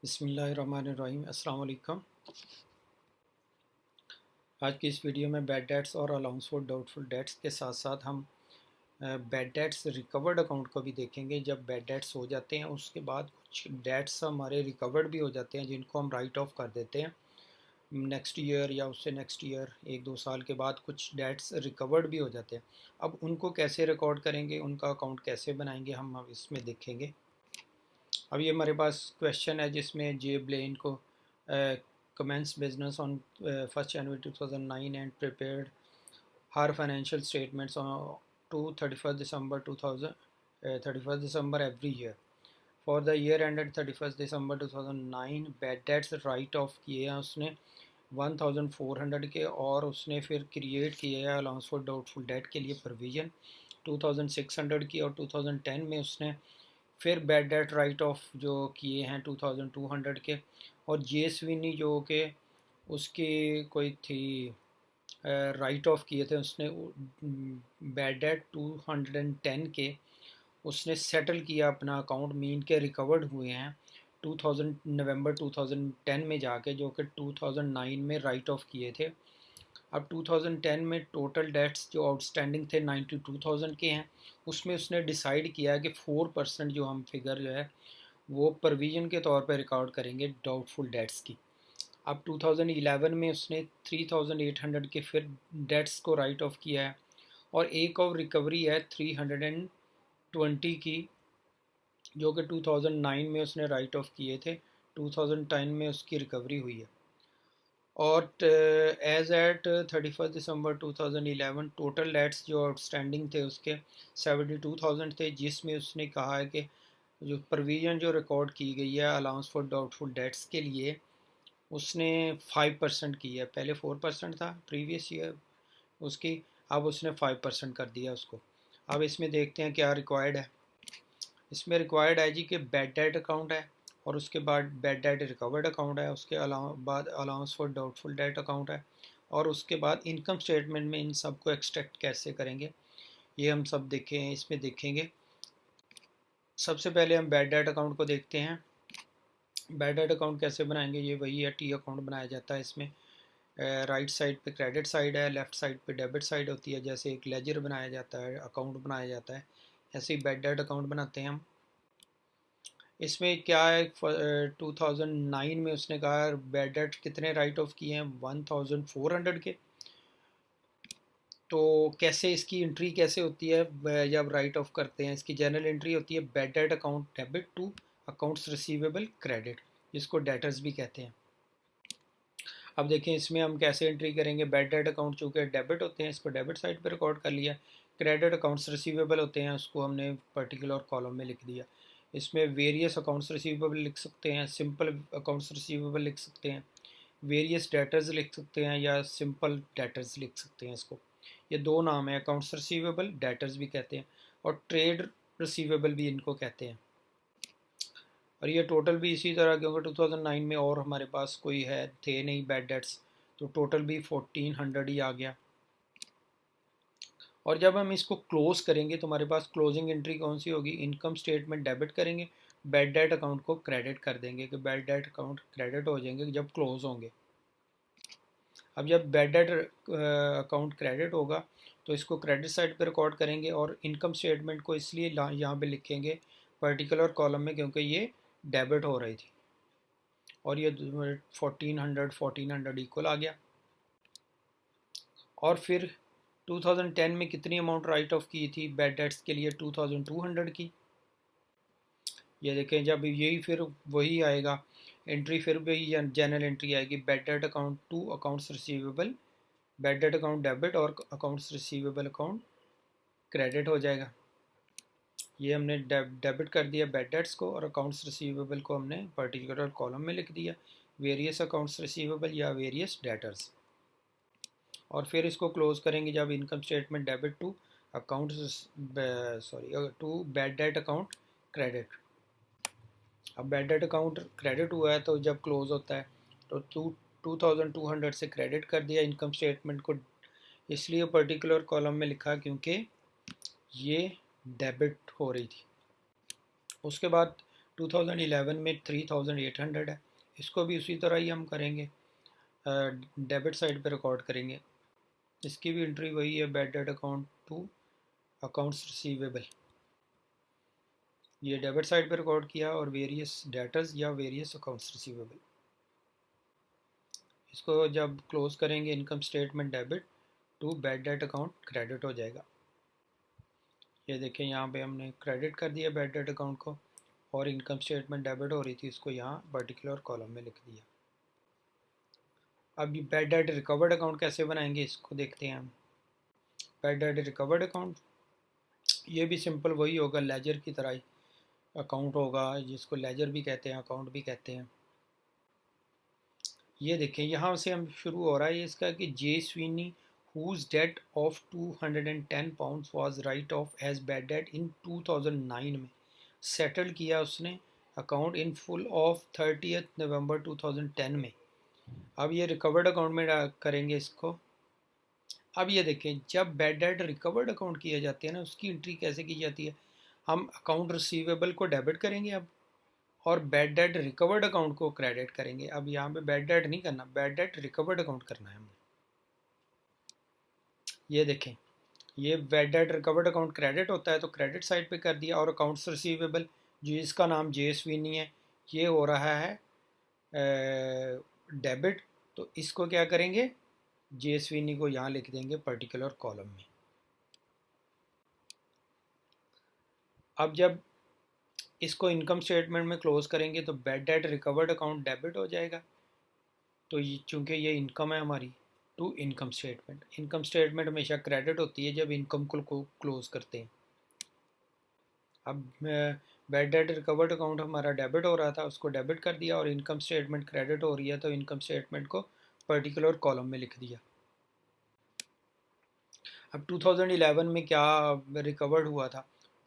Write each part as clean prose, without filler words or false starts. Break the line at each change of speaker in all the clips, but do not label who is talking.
बिस्मिल्लाहिर्रहमानिर्रहीम। अस्सलाम वालेकुम। आज की इस वीडियो में बैड डेट्स और अलाउंस फॉर डाउटफुल डेट्स के साथ साथ हम बैड डेट्स रिकवर्ड अकाउंट को भी देखेंगे। जब बैड डेट्स हो जाते हैं उसके बाद कुछ डेट्स हमारे रिकवर्ड भी हो जाते हैं जिनको हम राइट ऑफ कर देते हैं नेक्स्ट ईयर या उससे नेक्स्ट ईयर, 1-2 साल के बाद कुछ डेट्स रिकवर्ड भी हो जाते हैं। अब उनको कैसे रिकॉर्ड करेंगे, उनका अकाउंट कैसे बनाएंगे, हम अब इसमें देखेंगे। अब ये हमारे पास क्वेश्चन है जिसमें जे ब्लेन को commenced business on 1st January 2009 and prepared her financial statements on to 31st December 2000 31st December every year. For the year ended 31st December 2009 bad debts write off किए हैं उसने 1400 के, और उसने फिर क्रिएट किए हैं अलाउंस फॉर डाउटफुल डेट के लिए प्रोविज़न 2600 की, और 2010 में उसने फिर बैड डेट राइट ऑफ जो किए हैं 2200 के। और जे स्विनी जो कि उसकी कोई थी राइट ऑफ किए थे उसने बैड डेट 210 के, उसने सेटल किया अपना अकाउंट, मीन के रिकवर्ड हुए हैं 2000 नवंबर 2010 में जाके, जो कि 2009 में राइट ऑफ किए थे। अब 2010 में टोटल डेट्स जो आउटस्टैंडिंग थे 92,000 के हैं। उसमें उसने डिसाइड किया है कि 4% जो हम फिगर जो है वो प्रोविज़न के तौर पे रिकॉर्ड करेंगे डाउटफुल डेट्स की। अब 2011 में उसने 3,800 के फिर डेट्स को राइट ऑफ किया है, और एक और रिकवरी है 320 की जो कि 2009 में उसने राइट ऑफ किए थे, 2010 में उसकी रिकवरी हुई है। और एज एट 31 दिसंबर 2011 टोटल डेट्स जो आउटस्टैंडिंग थे उसके 72,000 थे, जिसमें उसने कहा है कि जो प्रोविज़न जो रिकॉर्ड की गई है अलाउंस फॉर डाउटफुल डेट्स के लिए उसने 5% की है। पहले 4% था प्रीवियस ईयर उसकी, अब उसने 5% कर दिया उसको। अब इसमें देखते हैं क्या रिक्वायर्ड है। इसमें रिक्वायर्ड है जी कि बैड डेट अकाउंट है, और उसके बाद बैड डेट रिकवर्ड अकाउंट है, उसके बाद allowance for doubtful debt account है, और उसके बाद इनकम स्टेटमेंट में इन सब को एक्सट्रैक्ट कैसे करेंगे ये हम सब देखें, इसमें देखेंगे। सबसे पहले हम बैड डेट अकाउंट को देखते हैं। बैड डेट अकाउंट कैसे बनाएंगे, ये वही है, टी अकाउंट बनाया जाता है। इसमें राइट साइड पे क्रेडिट साइड है, लेफ़्ट साइड पे डेबिट साइड होती है। जैसे एक लेजर बनाया जाता है, अकाउंट बनाया जाता है, ऐसे ही बैड डेट अकाउंट बनाते हैं हम। इसमें क्या है, 2009 में उसने कहा बैड डेट कितने राइट ऑफ किए हैं, 1400 के। तो कैसे इसकी एंट्री कैसे होती है जब राइट ऑफ करते हैं, इसकी जनरल एंट्री होती है bad debt account debit to accounts receivable credit, जिसको डेटर्स भी कहते हैं। अब देखें इसमें हम कैसे एंट्री करेंगे। बैड डेट अकाउंट चूँकि डेबिट होते हैं, इसको डेबिट साइड पर रिकॉर्ड कर लिया। क्रेडिट अकाउंट्स रिसीवेबल होते हैं, उसको हमने पर्टिकुलर कॉलम में लिख दिया। इसमें वेरियस अकाउंट्स रिसीवेबल लिख सकते हैं, सिंपल अकाउंट्स रिसीवेबल लिख सकते हैं, वेरियस डेटर्स लिख सकते हैं, या सिंपल डेटर्स लिख सकते हैं। इसको ये दो नाम है, अकाउंट्स रिसीवेबल, डेटर्स भी कहते हैं, और ट्रेड रिसीवेबल भी इनको कहते हैं। और ये टोटल भी इसी तरह, क्योंकि 2009 में और हमारे पास कोई है थे नहीं बैड डेट्स, तो टोटल भी 1400 ही आ गया। और जब हम इसको क्लोज़ करेंगे तो हमारे पास क्लोजिंग एंट्री कौन सी होगी, इनकम स्टेटमेंट डेबिट करेंगे, बैड डेट अकाउंट को क्रेडिट कर देंगे कि बैड डेट अकाउंट क्रेडिट हो जाएंगे जब क्लोज़ होंगे। अब जब बैड डेट अकाउंट क्रेडिट होगा तो इसको क्रेडिट साइड पे रिकॉर्ड करेंगे, और इनकम स्टेटमेंट को इसलिए यहाँ पे लिखेंगे पर्टिकुलर कॉलम में क्योंकि ये डेबिट हो रही थी, और ये 1400 इक्वल आ गया। और फिर 2010 में कितनी अमाउंट राइट ऑफ की थी बैड डेट्स के लिए, 2200 की। ये देखें जब यही फिर वही आएगा एंट्री, फिर भी जनरल एंट्री आएगी bad debt account to accounts receivable, bad debt account debit और अकाउंट्स रिसीवेबल अकाउंट क्रेडिट हो जाएगा। ये हमने डेबिट कर दिया बैड डेट्स को, और अकाउंट्स रिसीवेबल को हमने पर्टिकुलर कॉलम में लिख दिया, वेरियस अकाउंट्स रिसीवेबल या वेरियस डेटर्स। और फिर इसको क्लोज करेंगे जब income statement debit to account to bad debt account credit. अब बैड डेट अकाउंट क्रेडिट हुआ है तो जब क्लोज होता है तो 2200 से क्रेडिट कर दिया इनकम स्टेटमेंट को, इसलिए पर्टिकुलर कॉलम में लिखा क्योंकि ये डेबिट हो रही थी। उसके बाद 2011 में 3800 है, इसको भी उसी तरह ही हम करेंगे, डेबिट साइड पे रिकॉर्ड करेंगे। इसकी भी एंट्री वही है, bad debt account to accounts receivable. ये डेबिट साइड पे रिकॉर्ड किया और वेरियस डेटर्स या वेरियस अकाउंट्स रिसीवेबल। इसको जब क्लोज करेंगे income statement debit to bad debt account credit हो जाएगा। ये देखें यहाँ पे हमने क्रेडिट कर दिया बैड डेट अकाउंट को, और इनकम स्टेटमेंट डेबिट हो रही थी, इसको यहाँ पर्टिकुलर कॉलम में लिख दिया। अब ये बैड डेट रिकवर्ड अकाउंट कैसे बनाएंगे, इसको देखते हैं हम। बैड डेट रिकवर्ड अकाउंट, ये भी सिंपल वही होगा, लेजर की तरह ही अकाउंट होगा, जिसको लेजर भी कहते हैं, अकाउंट भी कहते हैं। ये देखें यहाँ से हम शुरू हो रहा है इसका कि जे Sweeney whose debt of 210 pounds was write off as bad debt in 2009 में सेटल किया उसने अकाउंट इन फुल ऑफ 30 नवंबर 2010 में। अब ये रिकवर्ड अकाउंट में करेंगे इसको। अब ये देखें, जब बैड डेट रिकवर्ड अकाउंट किए जाते हैं ना, उसकी एंट्री कैसे की जाती है। हम अकाउंट रिसीवेबल को डेबिट करेंगे अब, और बैड डेट रिकवर्ड अकाउंट को क्रेडिट करेंगे। अब यहाँ पे बैड डेट नहीं करना, बैड डेट रिकवर्ड अकाउंट करना है हमने। ये देखें, ये bad debt recovered account credit होता है तो क्रेडिट साइड पे कर दिया, और अकाउंट्स रिसीवेबल जिसका नाम जेएसवी है, ये हो रहा है डेबिट, तो इसको क्या करेंगे, जेएसवी को यहाँ लिख देंगे पर्टिकुलर कॉलम में। अब जब इसको इनकम स्टेटमेंट में क्लोज करेंगे तो bad debt recovered account debit हो जाएगा। तो ये चूँकि ये इनकम है हमारी, to income statement, income statement हमेशा क्रेडिट होती है जब इनकम को क्लोज करते हैं। अब बैड डेट रिकवर्ड अकाउंट हमारा डेबिट हो रहा था, उसको डेबिट कर दिया, और इनकम स्टेटमेंट क्रेडिट हो रही है तो इनकम स्टेटमेंट को पर्टिकुलर कॉलम में लिख दिया। अब 2011 में क्या रिकवर्ड हुआ था,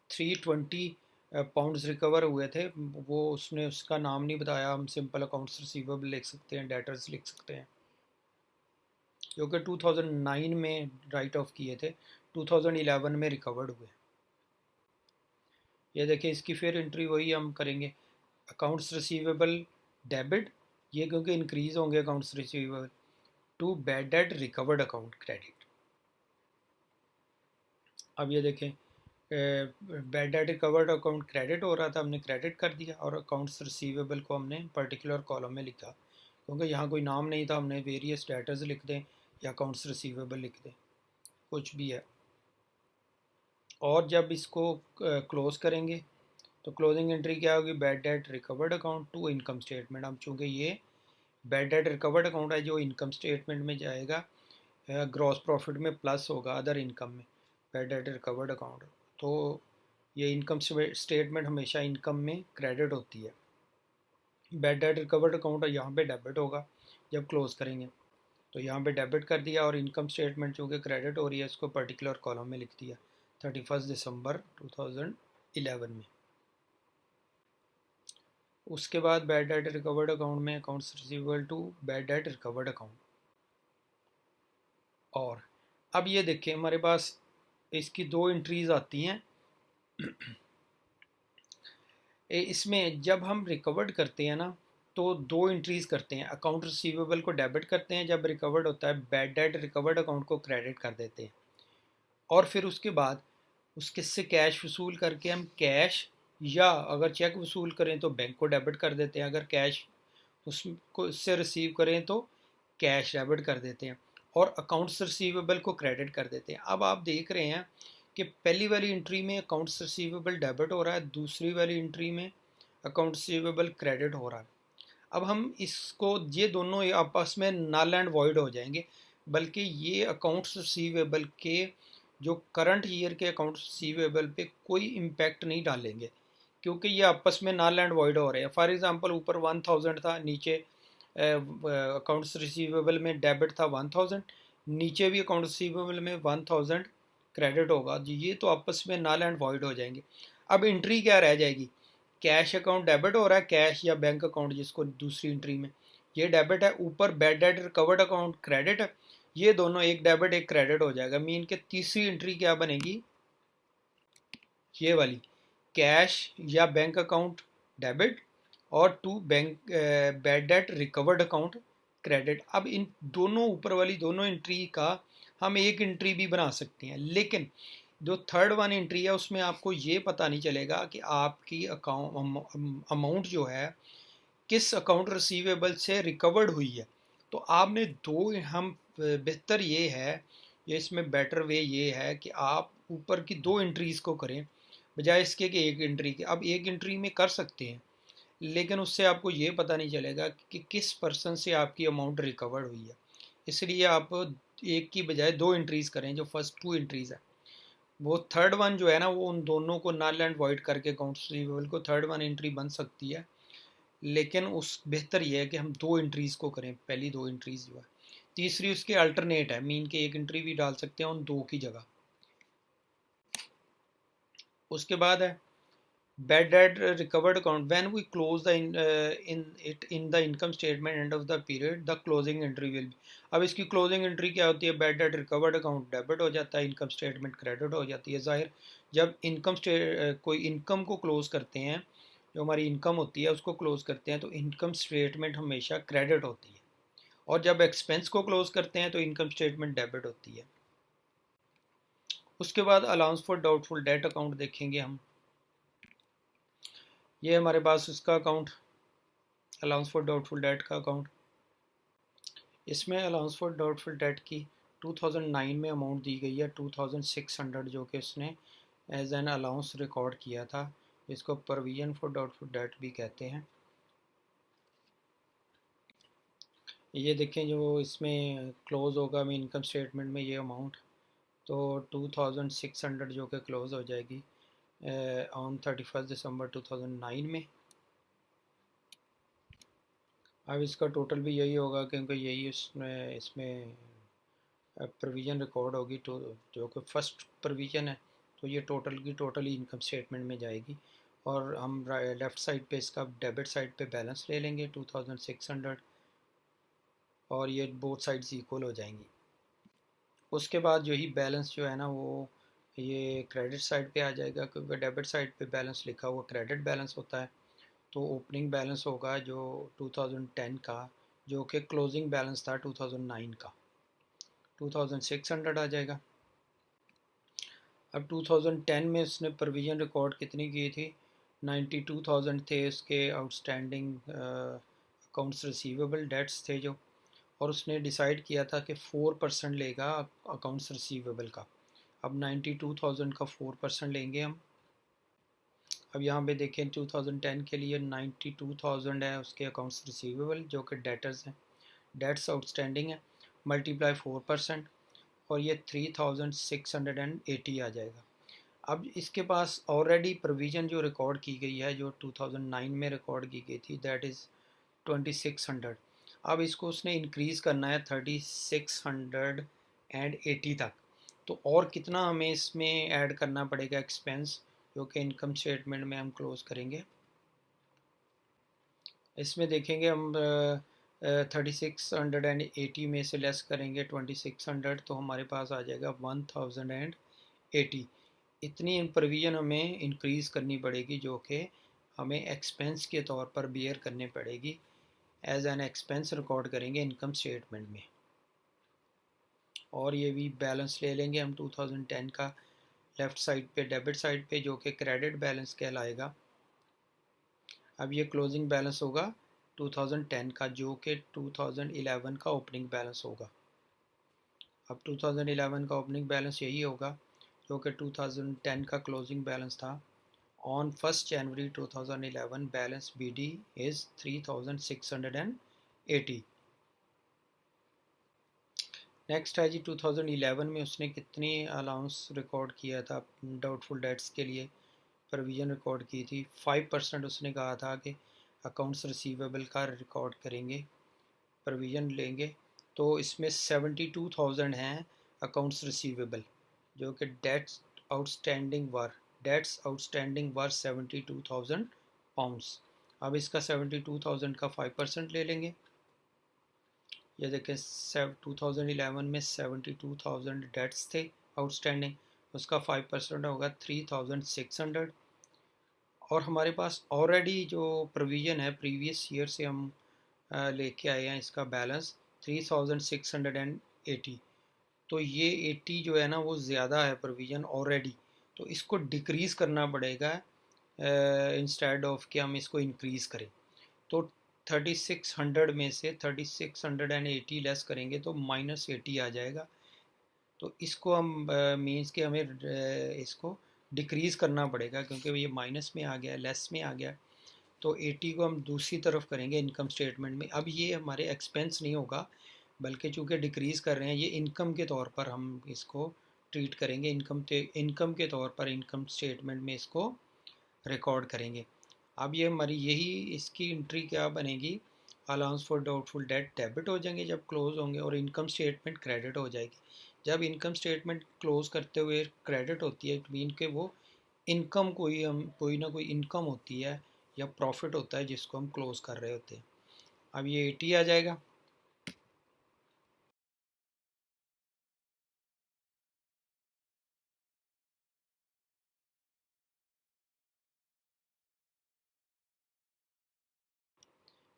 320 पाउंड्स रिकवर हुए थे। वो उसने उसका नाम नहीं बताया, हम सिंपल अकाउंट्स रिसीवेबल लिख सकते हैं, डेटर्स लिख सकते हैं, क्योंकि 2009 में राइट ऑफ किए थे, 2011 में रिकवर्ड हुए। ये देखिए, इसकी फिर एंट्री वही हम करेंगे, अकाउंट्स रिसीवेबल डेबिट, ये क्योंकि इंक्रीज होंगे accounts receivable, to bad debt recovered account credit. अब ये देखें, bad debt recovered account credit हो रहा था, हमने क्रेडिट कर दिया, और अकाउंट्स रिसीवेबल को हमने पर्टिकुलर कॉलम में लिखा, क्योंकि यहाँ कोई नाम नहीं था, हमने वेरियस डेटर्स लिख दें या अकाउंट्स रिसीवेबल लिख दें, कुछ भी है। और जब इसको क्लोज करेंगे तो क्लोजिंग एंट्री क्या होगी, bad debt recovered account to income statement. हम चूँकि ये बैड डेट रिकवर्ड अकाउंट है जो इनकम स्टेटमेंट में जाएगा, ग्रॉस प्रॉफिट में प्लस होगा अदर इनकम में, बैड डेट रिकवर्ड अकाउंट, तो ये इनकम स्टेटमेंट हमेशा इनकम में क्रेडिट होती है। बैड डेट रिकवर्ड अकाउंट यहाँ पे डेबिट होगा जब क्लोज करेंगे, तो यहाँ पे डेबिट कर दिया, और इनकम स्टेटमेंट चूँकि क्रेडिट हो रही है इसको पर्टिकुलर कॉलम में लिख दिया 31 दिसंबर 2011 में। उसके बाद बैड डेट रिकवर्ड अकाउंट में accounts receivable to bad debt recovered account. और अब ये देखें, हमारे पास इसकी दो एंट्रीज आती हैं। इसमें जब हम रिकवर्ड करते हैं ना, तो दो एंट्रीज करते हैं, अकाउंट रिसीवेबल को डेबिट करते हैं जब रिकवर्ड होता है, बैड डेट रिकवर्ड अकाउंट को क्रेडिट कर देते हैं, और फिर उसके बाद उसके से कैश वसूल करके हम कैश, या अगर चेक वसूल करें तो बैंक को डेबिट कर देते हैं, अगर कैश उसको इससे रिसीव करें तो कैश डेबिट कर देते हैं, और अकाउंट्स रिसीवेबल को क्रेडिट कर देते हैं। अब आप देख रहे हैं कि पहली वाली एंट्री में अकाउंट्स रिसीवेबल डेबिट हो रहा है, दूसरी वाली एंट्री में अकाउंट रिसीवेबल क्रेडिट हो रहा है। अब हम इसको, ये दोनों आपस में नल एंड वॉइड हो जाएंगे, बल्कि ये अकाउंट्स रिसीवेबल के जो करंट ईयर के अकाउंट्स रिसीवेबल पे कोई इम्पैक्ट नहीं डालेंगे, क्योंकि ये आपस में नल एंड वॉइड हो रहे हैं। फॉर एग्जांपल, ऊपर 1000 था, नीचे अकाउंट्स रिसीवेबल में डेबिट था 1000, नीचे भी अकाउंट रिसीवेबल में 1000 क्रेडिट होगा जी, ये तो आपस में नल एंड वॉइड हो जाएंगे। अब एंट्री क्या रह जाएगी, कैश अकाउंट डेबिट हो रहा है, कैश या बैंक अकाउंट जिसको दूसरी एंट्री में, ये डेबिट है, ऊपर bad debt recovered account credit है, ये दोनों एक डेबिट एक क्रेडिट हो जाएगा। मीन के तीसरी एंट्री क्या बनेगी, ये वाली, कैश या बैंक अकाउंट डेबिट, और to bank bad debt recovered account credit. अब इन दोनों ऊपर वाली दोनों एंट्री का हम एक एंट्री भी बना सकते हैं, लेकिन जो थर्ड वन एंट्री है उसमें आपको ये पता नहीं चलेगा कि आपकी अकाउंट अमाउंट जो है किस अकाउंट रिसीवेबल से रिकवर्ड हुई है। तो आपने दो हम बेहतर ये है, ये इसमें बेटर वे ये है कि आप ऊपर की दो एंट्रीज़ को करें बजाय इसके कि एक एंट्री के। अब एक एंट्री में कर सकते हैं, लेकिन उससे आपको ये पता नहीं चलेगा कि किस पर्सन से आपकी अमाउंट रिकवर हुई है। इसलिए आप एक की बजाय दो एंट्रीज़ करें। जो फर्स्ट टू एंट्रीज़ है, वो थर्ड वन जो है ना, वो उन दोनों को नल एंड वॉइड करके अकाउंट रिसीवेबल को थर्ड वन एंट्री बन सकती है। लेकिन उस बेहतर ये है कि हम दो एंट्रीज़ को करें, पहली दो एंट्रीज़ जो है। तीसरी उसके अल्टरनेट है, मीन के एक एंट्री भी डाल सकते हैं उन दो की जगह। उसके बाद है bad debt recovered account. When we close the in the income statement end of the period, the closing entry will be। अब इसकी क्लोजिंग एंट्री क्या होती है? Bad debt recovered account debit हो जाता है, इनकम स्टेटमेंट क्रेडिट हो जाती है। ज़ाहिर जब कोई इनकम को क्लोज करते हैं, जो हमारी इनकम होती है उसको क्लोज करते हैं, तो इनकम स्टेटमेंट हमेशा क्रेडिट होती है, और जब एक्सपेंस को क्लोज करते हैं तो इनकम स्टेटमेंट डेबिट होती है। उसके बाद allowance for doubtful debt account देखेंगे हम। ये हमारे पास उसका account, allowance for doubtful debt का अकाउंट। इसमें अलाउंस फॉर डाउटफुल डेट की 2009 में अमाउंट दी गई है 2600, जो कि उसने एज एन अलाउंस रिकॉर्ड किया था। इसको प्रोविजन फॉर डाउटफुल डेट भी कहते हैं। ये देखें जो इसमें क्लोज़ होगा में इनकम स्टेटमेंट में ये अमाउंट, तो 2600 जो कि क्लोज़ हो जाएगी ऑन 31 दिसंबर 2009 में। अब इसका टोटल भी यही होगा, क्योंकि यही इसमें प्रोविज़न रिकॉर्ड होगी, तो जो कि फर्स्ट प्रोविज़न है, तो ये टोटल की टोटल ही इनकम स्टेटमेंट में जाएगी। और हम लेफ़्ट साइड पे इसका डेबिट साइड पे बैलेंस ले लेंगे 2600, और ये बोथ साइड्स इक्वल हो जाएंगी। उसके बाद जो ही बैलेंस जो है ना, वो ये क्रेडिट साइड पे आ जाएगा, क्योंकि डेबिट साइड पे बैलेंस लिखा हुआ क्रेडिट बैलेंस होता है। तो ओपनिंग बैलेंस होगा जो 2010 का, जो कि क्लोजिंग बैलेंस था 2009 का, 2600 आ जाएगा। अब 2010 में उसने प्रोविज़न रिकॉर्ड कितनी की थी? 92,000 थे उसके आउटस्टैंडिंग अकाउंट्स रिसीवेबल डेट्स थे जो, और उसने डिसाइड किया था कि 4% लेगा अकाउंट्स रिसीवेबल का। अब 92,000 का 4% लेंगे हम। अब यहाँ पे देखें 2010 के लिए 92,000 है उसके अकाउंट्स रिसीवेबल, जो कि डेटर्स हैं, डेट्स आउटस्टैंडिंग है, मल्टीप्लाई 4%, और ये 3,680 आ जाएगा। अब इसके पास ऑलरेडी प्रोविज़न जो रिकॉर्ड की गई है, जो 2009 में रिकॉर्ड की गई थी, दैट इज़ 2600। अब इसको उसने इंक्रीज़ करना है 3680 तक। तो और कितना हमें इसमें ऐड करना पड़ेगा एक्सपेंस, जो कि इनकम स्टेटमेंट में हम क्लोज करेंगे। इसमें देखेंगे हम 3680 में से लेस करेंगे 2600, तो हमारे पास आ जाएगा 1080। इतनी प्रोविज़न हमें इंक्रीज़ करनी पड़ेगी, जो कि हमें एक्सपेंस के तौर पर बियर करनी पड़ेगी, एज एन एक्सपेंस रिकॉर्ड करेंगे इनकम स्टेटमेंट में। और ये भी बैलेंस ले लेंगे हम 2010 का, लेफ़्ट साइड पे डेबिट साइड पे, जो कि क्रेडिट बैलेंस कहलाएगा। अब ये क्लोजिंग बैलेंस होगा 2010 का, जो कि 2011 का ओपनिंग बैलेंस होगा। अब 2011 का ओपनिंग बैलेंस यही होगा जो कि 2010 का क्लोजिंग बैलेंस था। On 1 January 2011 balance BD is 3680। Next है जी 2011 में उसने कितनी अलाउंस रिकॉर्ड किया था डाउटफुल डेट्स के लिए, प्रोविज़न रिकॉर्ड की थी। 5% उसने कहा था कि अकाउंट्स रिसीवेबल का रिकॉर्ड करेंगे, प्रोविज़न लेंगे। तो इसमें 72,000 हैं अकाउंट्स रिसीवेबल, जो कि डेट्स आउटस्टैंडिंग वर 72,000 पाउंड्स। अब इसका 72,000 का 5% ले लेंगे। ये देखें 2011 में 72,000 डेट्स थे आउटस्टैंडिंग, उसका 5% होगा 3,600। और हमारे पास ऑलरेडी जो प्रोविज़न है प्रीवियस ईयर से हम लेके आए हैं, इसका बैलेंस 3680। तो ये 80 जो है ना वो ज़्यादा है प्रोविज़न ऑलरेडी, तो इसको डिक्रीज़ करना पड़ेगा इंस्टेड ऑफ कि हम इसको इंक्रीज़ करें। तो 3600 में से 3680 लेस करेंगे तो -80 आ जाएगा। तो इसको हम मीन्स कि हमें इसको डिक्रीज़ करना पड़ेगा, क्योंकि ये माइनस में आ गया, लेस में आ गया। तो 80 को हम दूसरी तरफ करेंगे इनकम स्टेटमेंट में। अब ये हमारे एक्सपेंस नहीं होगा, बल्कि चूँकि डिक्रीज़ कर रहे हैं, ये इनकम के तौर पर हम इसको ट्रीट करेंगे। इनकम के तौर पर इनकम स्टेटमेंट में इसको रिकॉर्ड करेंगे। अब ये हमारी यही इसकी एंट्री क्या बनेगी, allowance for doubtful debt debit हो जाएंगे जब क्लोज होंगे, और इनकम स्टेटमेंट क्रेडिट हो जाएगी। जब इनकम स्टेटमेंट क्लोज करते हुए क्रेडिट होती है, इट मीन के वो इनकम कोई ना कोई इनकम होती है या प्रॉफिट होता है जिसको हम क्लोज कर रहे होते हैं। अब ये 80 आ जाएगा।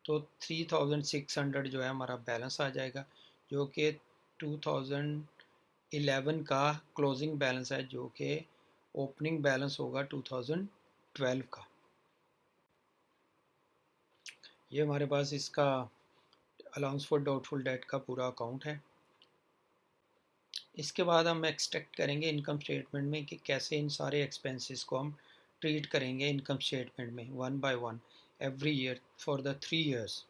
तो 3600 जो है हमारा बैलेंस आ जाएगा, जो कि 2011 का क्लोजिंग बैलेंस है, जो कि ओपनिंग बैलेंस होगा 2012 का। ये हमारे पास इसका अलाउंस फॉर डाउटफुल डेट का पूरा अकाउंट है। इसके बाद हम एक्सट्रैक्ट करेंगे इनकम स्टेटमेंट में कि कैसे इन सारे एक्सपेंसेस को हम ट्रीट करेंगे इनकम स्टेटमेंट में one by one every year for the 3 years.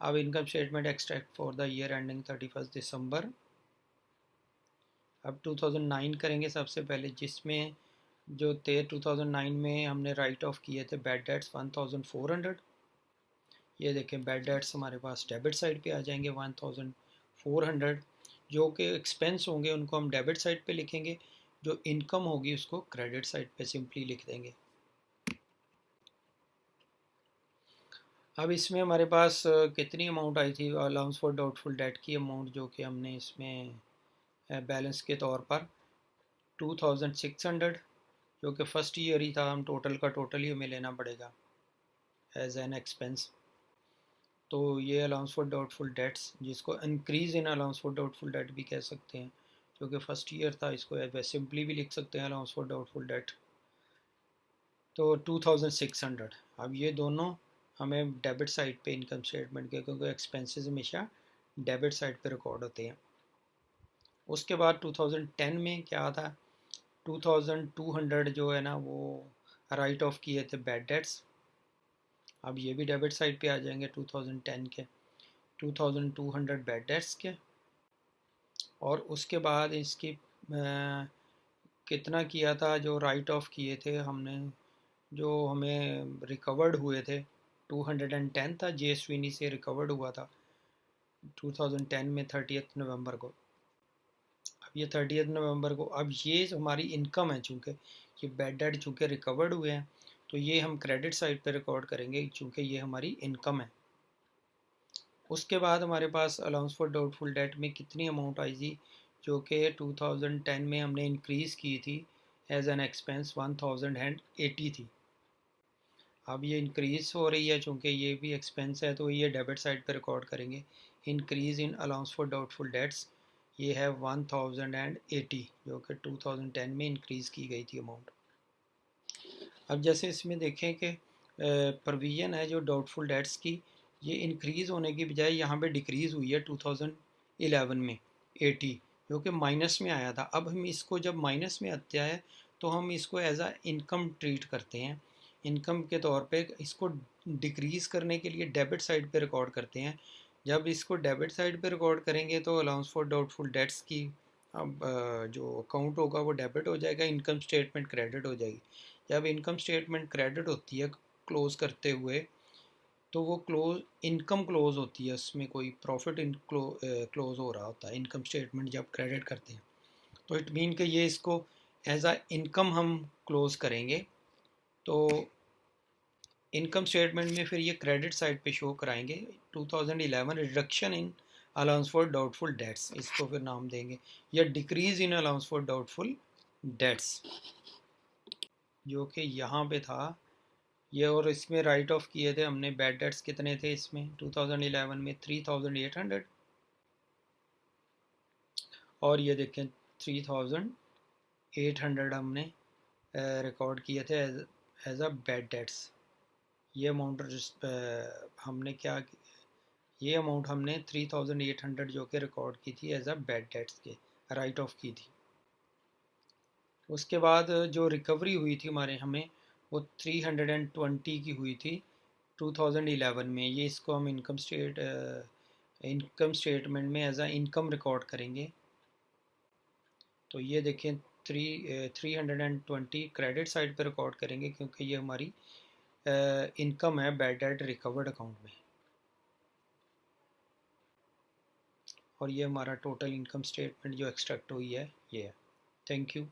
अब income statement extract for the year ending 31 December. अब 2009 करेंगे सबसे पहले, जिसमें जो थे 2009 में हमने राइट ऑफ किए थे बैड डेट्स 1400। ये देखें बैड डेट्स हमारे पास डेबिट साइड पे आ जाएंगे 1400। जो कि एक्सपेंस होंगे उनको हम डेबिट साइड पे लिखेंगे, जो इनकम होगी उसको क्रेडिट साइड पे सिंपली लिख देंगे। अब इसमें हमारे पास कितनी अमाउंट आई थी अलाउंस फॉर डाउटफुल डेट की अमाउंट, जो कि हमने इसमें बैलेंस के तौर पर 2600, जो कि फ़र्स्ट ईयर ही था, हम टोटल का टोटल ही हमें लेना पड़ेगा एज एन एक्सपेंस। तो ये अलाउंस फॉर डाउटफुल डेट्स, जिसको increase in allowance for doubtful debt भी कह सकते हैं, जो कि फ़र्स्ट ईयर था, इसको सिंपली भी लिख सकते हैं अलाउंस फॉर डाउटफुल डेट। तो 2600। अब ये दोनों हमें डेबिट साइड पे इनकम स्टेटमेंट के, क्योंकि एक्सपेंसेस हमेशा डेबिट साइड पे रिकॉर्ड होते हैं। उसके बाद 2010 में क्या था, 2200 जो है ना वो राइट ऑफ किए थे बैड डेट्स। अब ये भी डेबिट साइड पे आ जाएंगे 2010 के 2200 बैड डेट्स के। और उसके बाद इसकी कितना किया था जो राइट ऑफ किए थे हमने, जो हमें रिकवर्ड हुए थे 210 था, जे स्विनी से रिकवर्ड हुआ था 2010 में 30 नवंबर को। अब ये 30 नवंबर को, अब ये हमारी इनकम है, चूँकि ये बैड डेट चूँकि रिकवर्ड हुए हैं, तो ये हम क्रेडिट साइड पे रिकॉर्ड करेंगे चूँकि ये हमारी इनकम है। उसके बाद हमारे पास अलाउंस फॉर डाउटफुल डेट में कितनी अमाउंट आई थी, जो कि 2010 में हमने इंक्रीज़ की थी एज एन एक्सपेंस 1080 थी। अब ये इंक्रीज़ हो रही है, चूँकि ये भी एक्सपेंस है, तो ये डेबिट साइड पे रिकॉर्ड करेंगे। Increase in allowance for doubtful debts ये है 1080, जो कि 2010 में इंक्रीज़ की गई थी अमाउंट। अब जैसे इसमें देखें कि प्रोविज़न है जो डाउटफुल डेट्स की, ये इंक्रीज़ होने की बजाय यहाँ पे डिक्रीज़ हुई है 2011 में 80, जो कि माइनस में आया था। अब हम इसको जब माइनस में आता है तो हम इसको एज आ इनकम ट्रीट करते हैं, इनकम के तौर पे इसको डिक्रीज़ करने के लिए डेबिट साइड पे रिकॉर्ड करते हैं। जब इसको डेबिट साइड पे रिकॉर्ड करेंगे तो अलाउंस फॉर डाउटफुल डेट्स की अब जो अकाउंट होगा वो डेबिट हो जाएगा, इनकम स्टेटमेंट क्रेडिट हो जाएगी। जब इनकम स्टेटमेंट क्रेडिट होती है क्लोज़ करते हुए, तो वो इनकम क्लोज़ होती है, उसमें कोई प्रॉफिट क्लोज़ हो रहा होता है इनकम स्टेटमेंट जब क्रेडिट करते हैं। तो इट मीन कि ये इसको एज आ इनकम हम क्लोज़ करेंगे। तो इनकम स्टेटमेंट में फिर ये क्रेडिट साइड पे शो कराएंगे 2011 reduction in allowance for doubtful debts, इसको फिर नाम देंगे, या decrease in allowance for doubtful debts. जो कि यहाँ पे था ये, और इसमें राइट ऑफ किए थे हमने बैड डेट्स कितने थे इसमें 2011 में 3800, और ये देखें 3800 हमने रिकॉर्ड किए थे एज अ बैड डेट्स। ये अमाउंट हमने क्या, ये अमाउंट हमने 3800 जो कि रिकॉर्ड की थी एज अ बैड डेट्स के, राइट ऑफ की थी। उसके बाद जो रिकवरी हुई थी हमारे हमें वो 320 की हुई थी 2011 में। ये इसको हम इनकम स्टेटमेंट में एज अ इनकम रिकॉर्ड करेंगे। तो ये देखें 320 क्रेडिट साइड पे रिकॉर्ड करेंगे क्योंकि ये हमारी इनकम है बैड डेट रिकवर्ड अकाउंट में। और ये हमारा टोटल इनकम स्टेटमेंट जो एक्सट्रैक्ट हुई है ये है। Thank you.